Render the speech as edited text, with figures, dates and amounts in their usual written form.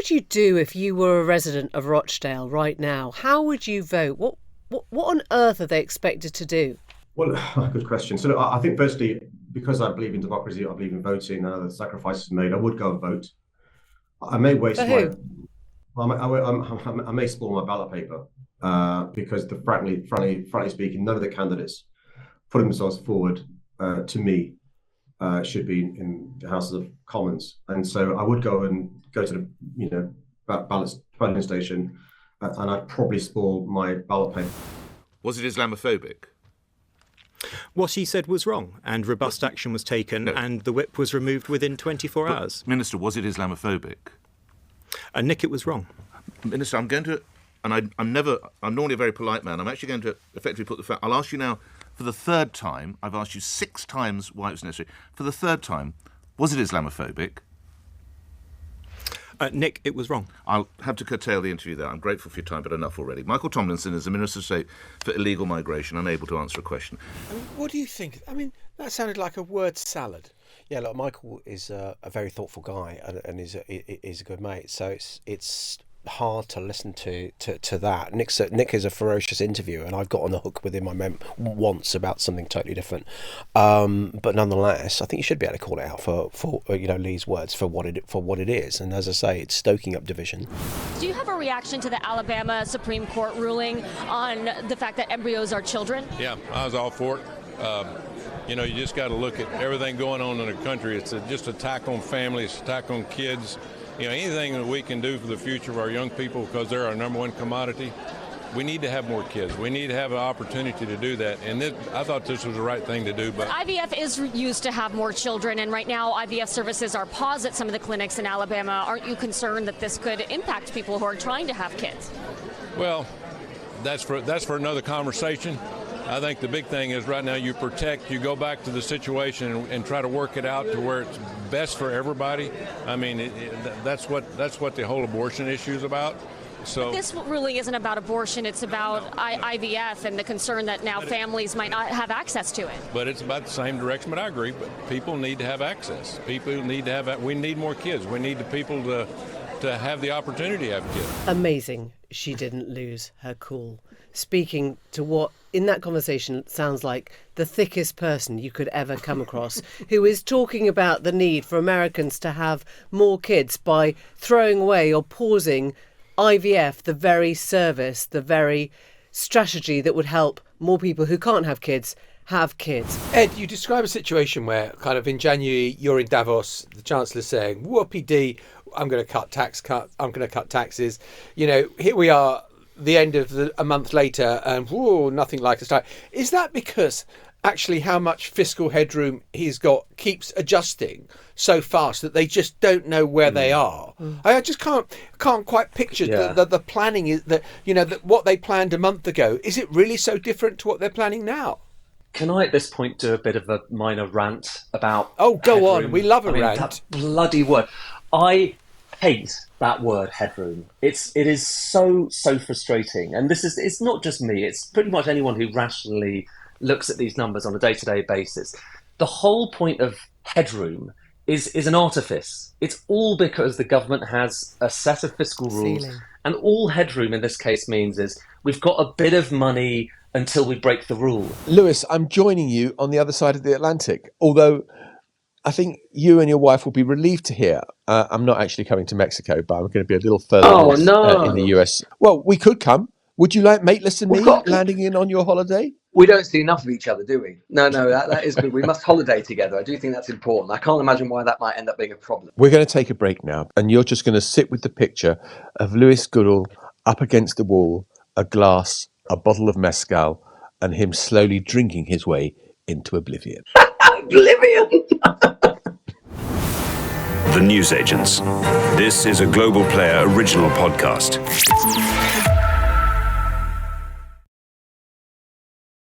would you do if you were a resident of Rochdale right now? How would you vote? What on earth are they expected to do? Well, good question. So I think firstly, because I believe in democracy, I believe in voting, and the sacrifices made, I would go and vote. I may waste I may spoil my ballot paper because, frankly speaking, none of the candidates putting themselves forward to me should be in the House of Commons, and so I would go to the balloting station, and I'd probably spoil my ballot paper. Was it Islamophobic? What he said was wrong, and robust action was taken, and the whip was removed within 24 hours. Minister, was it Islamophobic? Nick, it was wrong. Minister, I'm going to, and I'm normally a very polite man, I'm actually going to effectively put the fact, I'll ask you now, for the third time, I've asked you 6 times why it was necessary. For the third time, was it Islamophobic? Nick, it was wrong. I'll have to curtail the interview there. I'm grateful for your time, but enough already. Michael Tomlinson is the Minister of State for Illegal Migration, unable to answer a question. What do you think? That sounded like a word salad. Yeah, look, Michael is a very thoughtful guy and is a good mate. So it's hard to listen to that. Nick is a ferocious interviewer, and I've got on the hook with him once about something totally different. But nonetheless, I think you should be able to call it out for Lee's words for what it is. And as I say, it's stoking up division. Do you have a reaction to the Alabama Supreme Court ruling on the fact that embryos are children? Yeah, I was all for it. You just got to look at everything going on in the country. It's just an attack on families, attack on kids. Anything that we can do for the future of our young people, because they're our number one commodity, we need to have more kids. We need to have an opportunity to do that. And I thought this was the right thing to do. But IVF is used to have more children, and right now IVF services are paused at some of the clinics in Alabama. Aren't you concerned that this could impact people who are trying to have kids? Well, that's for another conversation. I think the big thing is right now you go back to the situation and try to work it out to where it's best for everybody. That's what the whole abortion issue is about. So this really isn't about abortion. It's about IVF and the concern that now families might not have access to it. But it's about the same direction. But I agree. But people need to have access. We need more kids. We need the people to have the opportunity to have kids. Amazing. She didn't lose her cool. Speaking to what, in that conversation, sounds like the thickest person you could ever come across, who is talking about the need for Americans to have more kids by throwing away or pausing IVF, the very service, the very strategy that would help more people who can't have kids have kids. Ed, you describe a situation where kind of in January you're in Davos, the Chancellor's saying, whoopee-dee, I'm going to cut taxes. Here we are, the end of a month later, and nothing like a start. Is that because actually how much fiscal headroom he's got keeps adjusting so fast that they just don't know where they are? I just can't quite picture the planning is that what they planned a month ago. Is it really so different to what they're planning now? Can I at this point do a bit of a minor rant about go headroom? on, we love a rant. That bloody word. I hate that word, headroom. It is so frustrating. And it's not just me, it's pretty much anyone who rationally looks at these numbers on a day-to-day basis. The whole point of headroom is an artifice. It's all because the government has a set of fiscal rules. And all headroom in this case means is we've got a bit of money until we break the rule. Lewis, I'm joining you on the other side of the Atlantic, although I think you and your wife will be relieved to hear I'm not actually coming to Mexico, but I'm going to be a little further in the US. Well, we could come. Would you like Maitlis and me landing in on your holiday? We don't see enough of each other, do we? No, that is good. We must holiday together. I do think that's important. I can't imagine why that might end up being a problem. We're going to take a break now, and you're just going to sit with the picture of Lewis Goodall up against the wall, a glass, a bottle of Mezcal, and him slowly drinking his way into oblivion. Oblivion! The Newsagents. This is a Global Player original podcast.